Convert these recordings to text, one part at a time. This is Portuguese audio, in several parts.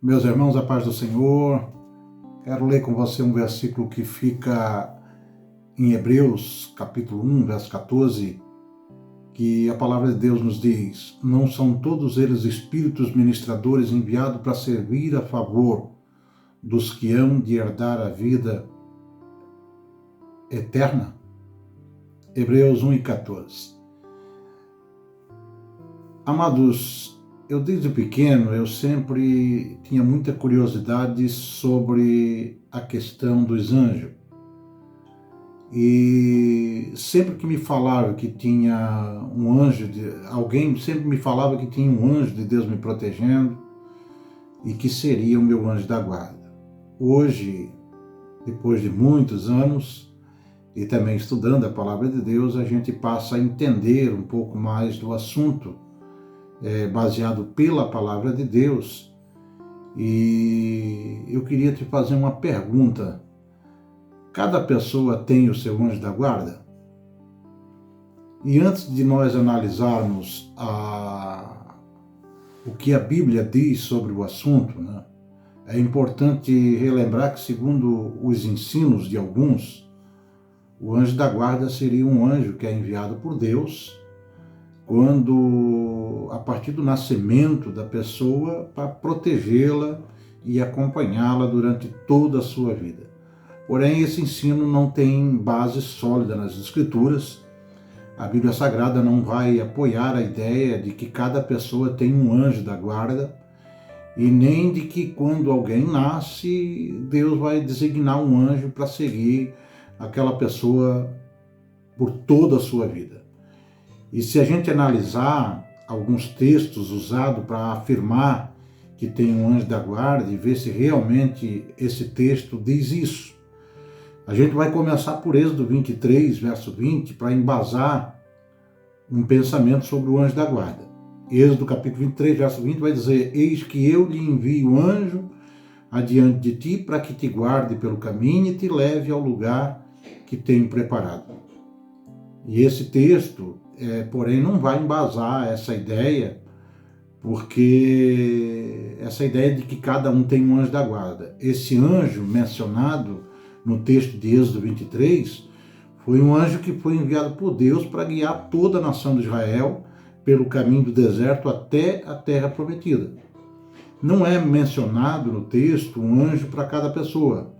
Meus irmãos, a paz do Senhor. Quero ler com você um versículo que fica em Hebreus, capítulo 1, verso 14, que a palavra de Deus nos diz: não são todos eles espíritos ministradores enviados para servir a favor dos que hão de herdar a vida eterna? Hebreus 1 e 14. Amados, eu desde pequeno, eu sempre tinha muita curiosidade sobre a questão dos anjos. E sempre que me falava que tinha um anjo, alguém sempre me falava que tinha um anjo de Deus me protegendo e que seria o meu anjo da guarda. Hoje, depois de muitos anos e também estudando a palavra de Deus, a gente passa a entender um pouco mais do assunto, baseado pela palavra de Deus. E eu queria te fazer uma pergunta. Cada pessoa tem o seu anjo da guarda? E antes de nós analisarmos o que a Bíblia diz sobre o assunto, é importante relembrar que, segundo os ensinos de alguns, o anjo da guarda seria um anjo que é enviado por Deus a partir do nascimento da pessoa, para protegê-la e acompanhá-la durante toda a sua vida. Porém, esse ensino não tem base sólida nas Escrituras. A Bíblia Sagrada não vai apoiar a ideia de que cada pessoa tem um anjo da guarda, e nem de que quando alguém nasce, Deus vai designar um anjo para seguir aquela pessoa por toda a sua vida. E se a gente analisar alguns textos usados para afirmar que tem um anjo da guarda e ver se realmente esse texto diz isso, a gente vai começar por Êxodo 23, verso 20, para embasar um pensamento sobre o anjo da guarda. Êxodo capítulo 23, verso 20 vai dizer: eis que eu lhe envio anjo adiante de ti para que te guarde pelo caminho e te leve ao lugar que tenho preparado. E esse texto, porém, não vai embasar essa ideia, porque essa ideia de que cada um tem um anjo da guarda. Esse anjo mencionado no texto de Êxodo 23 foi um anjo que foi enviado por Deus para guiar toda a nação de Israel pelo caminho do deserto até a terra prometida. Não é mencionado no texto um anjo para cada pessoa.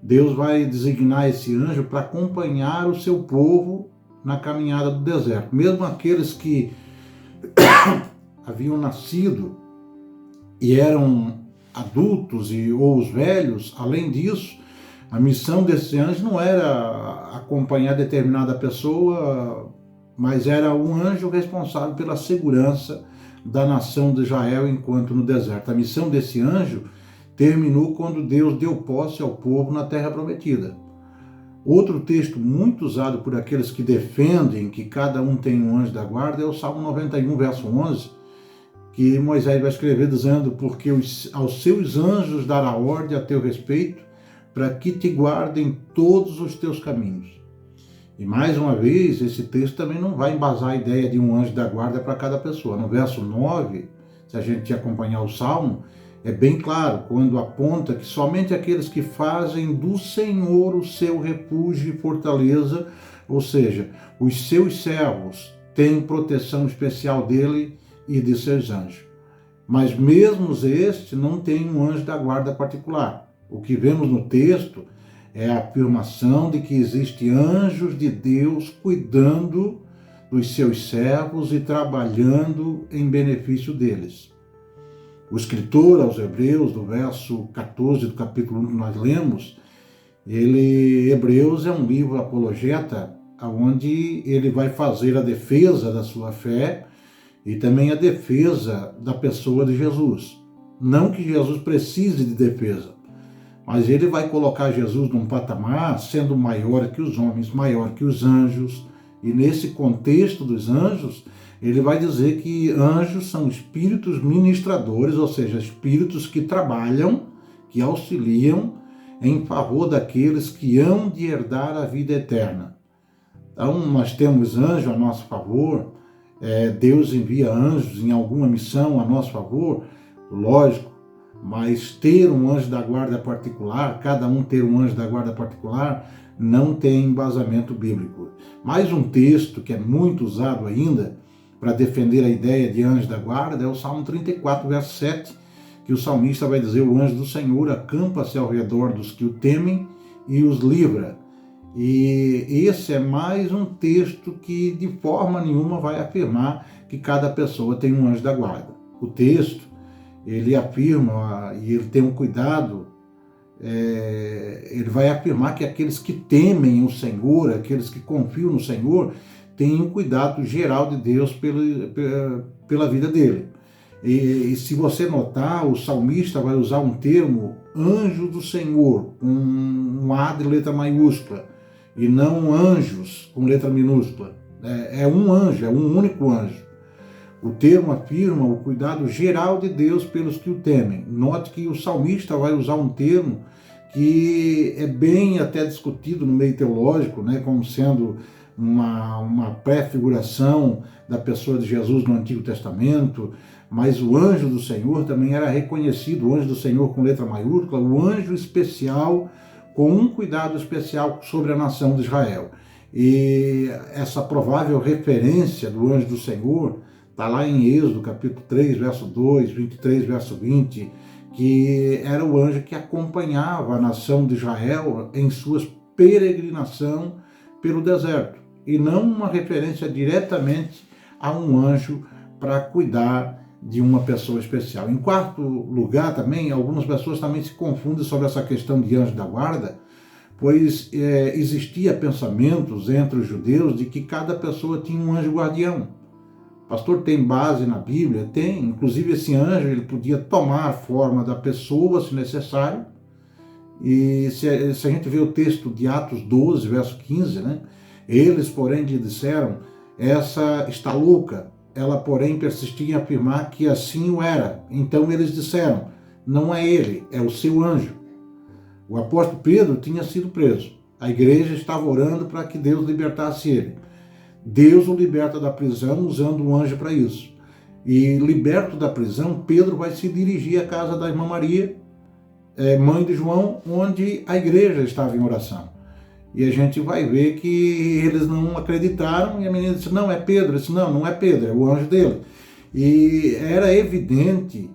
Deus vai designar esse anjo para acompanhar o seu povo na caminhada do deserto. Mesmo aqueles que haviam nascido e eram adultos ou os velhos, além disso, a missão desse anjo não era acompanhar determinada pessoa, mas era um anjo responsável pela segurança da nação de Israel enquanto no deserto. A missão desse anjo terminou quando Deus deu posse ao povo na terra prometida. Outro texto muito usado por aqueles que defendem que cada um tem um anjo da guarda é o Salmo 91, verso 11, que Moisés vai escrever dizendo: porque aos seus anjos dará ordem a teu respeito, para que te guardem todos os teus caminhos. E mais uma vez, esse texto também não vai embasar a ideia de um anjo da guarda para cada pessoa. No verso 9, se a gente acompanhar o Salmo, é bem claro quando aponta que somente aqueles que fazem do Senhor o seu refúgio e fortaleza, ou seja, os seus servos, têm proteção especial dele e de seus anjos. Mas mesmo este não tem um anjo da guarda particular. O que vemos no texto é a afirmação de que existem anjos de Deus cuidando dos seus servos e trabalhando em benefício deles. O escritor aos Hebreus, do verso 14 do capítulo 1 que nós lemos, Hebreus é um livro apologeta, onde ele vai fazer a defesa da sua fé e também a defesa da pessoa de Jesus. Não que Jesus precise de defesa, mas ele vai colocar Jesus num patamar sendo maior que os homens, maior que os anjos. E nesse contexto dos anjos, ele vai dizer que anjos são espíritos ministradores, ou seja, espíritos que trabalham, que auxiliam em favor daqueles que hão de herdar a vida eterna. Então, nós temos anjos a nosso favor, Deus envia anjos em alguma missão a nosso favor, lógico, mas ter um anjo da guarda particular, cada um ter um anjo da guarda particular, não tem embasamento bíblico. Mais um texto que é muito usado ainda para defender a ideia de anjo da guarda é o Salmo 34, verso 7, que o salmista vai dizer: o anjo do Senhor acampa-se ao redor dos que o temem e os livra. E esse é mais um texto que de forma nenhuma vai afirmar que cada pessoa tem um anjo da guarda. O texto, ele afirma, e ele tem um cuidado, ele vai afirmar que aqueles que temem o Senhor, aqueles que confiam no Senhor, têm um cuidado geral de Deus pela vida dele. E se você notar, o salmista vai usar um termo, anjo do Senhor, com um A de letra maiúscula, e não anjos com letra minúscula. É um anjo, é um único anjo. O termo afirma o cuidado geral de Deus pelos que o temem. Note que o salmista vai usar um termo que é bem até discutido no meio teológico, né, como sendo uma pré-figuração da pessoa de Jesus no Antigo Testamento, mas o anjo do Senhor também era reconhecido, o anjo do Senhor com letra maiúscula, o anjo especial, com um cuidado especial sobre a nação de Israel. E essa provável referência do anjo do Senhor está lá em Êxodo, capítulo 3, verso 2, 23, verso 20, que era o anjo que acompanhava a nação de Israel em suas peregrinação pelo deserto, e não uma referência diretamente a um anjo para cuidar de uma pessoa especial. Em quarto lugar também, algumas pessoas também se confundem sobre essa questão de anjo da guarda, pois existia pensamentos entre os judeus de que cada pessoa tinha um anjo guardião. Pastor, tem base na Bíblia? Tem. Inclusive esse anjo ele podia tomar a forma da pessoa, se necessário. E se a gente vê o texto de Atos 12, verso 15, né? Eles, porém, lhe disseram: essa está louca. Ela, porém, persistia em afirmar que assim o era. Então eles disseram: não é ele, é o seu anjo. O apóstolo Pedro tinha sido preso. A igreja estava orando para que Deus libertasse ele. Deus o liberta da prisão usando um anjo para isso. E liberto da prisão, Pedro vai se dirigir à casa da irmã Maria, mãe de João, onde a igreja estava em oração. E a gente vai ver que eles não acreditaram, e a menina disse: não, é Pedro. Eu disse: não é Pedro, é o anjo dele. E era evidente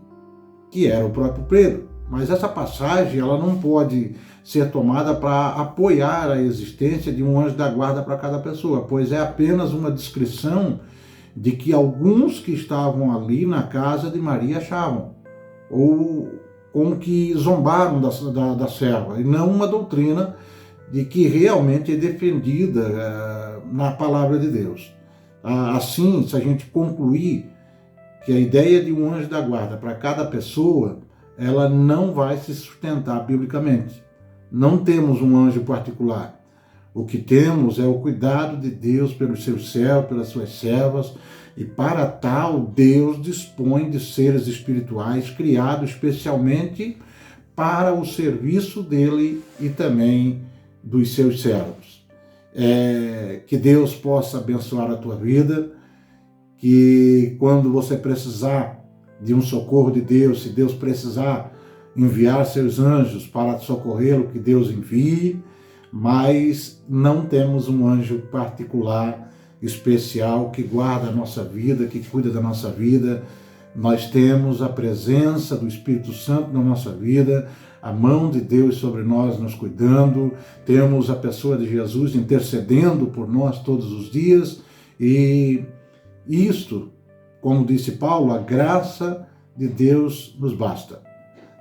que era o próprio Pedro. Mas essa passagem ela não pode ser tomada para apoiar a existência de um anjo da guarda para cada pessoa, pois é apenas uma descrição de que alguns que estavam ali na casa de Maria achavam, ou como que zombaram da serva, e não uma doutrina de que realmente é defendida na palavra de Deus. Assim, se a gente concluir que a ideia de um anjo da guarda para cada pessoa, ela não vai se sustentar biblicamente. Não temos um anjo particular. O que temos é o cuidado de Deus pelos seus servos, pelas suas servas, e para tal Deus dispõe de seres espirituais criados especialmente para o serviço dele e também dos seus servos. Que Deus possa abençoar a tua vida, que quando você precisar de um socorro de Deus, se Deus precisar enviar seus anjos para socorrê-lo, que Deus envie, mas não temos um anjo particular, especial, que guarda a nossa vida, que cuida da nossa vida. Nós temos a presença do Espírito Santo na nossa vida, a mão de Deus sobre nós nos cuidando, temos a pessoa de Jesus intercedendo por nós todos os dias, e isto, como disse Paulo, a graça de Deus nos basta.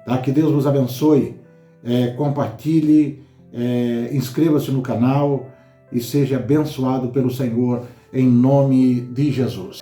Tá? Que Deus nos abençoe, compartilhe, inscreva-se no canal e seja abençoado pelo Senhor em nome de Jesus.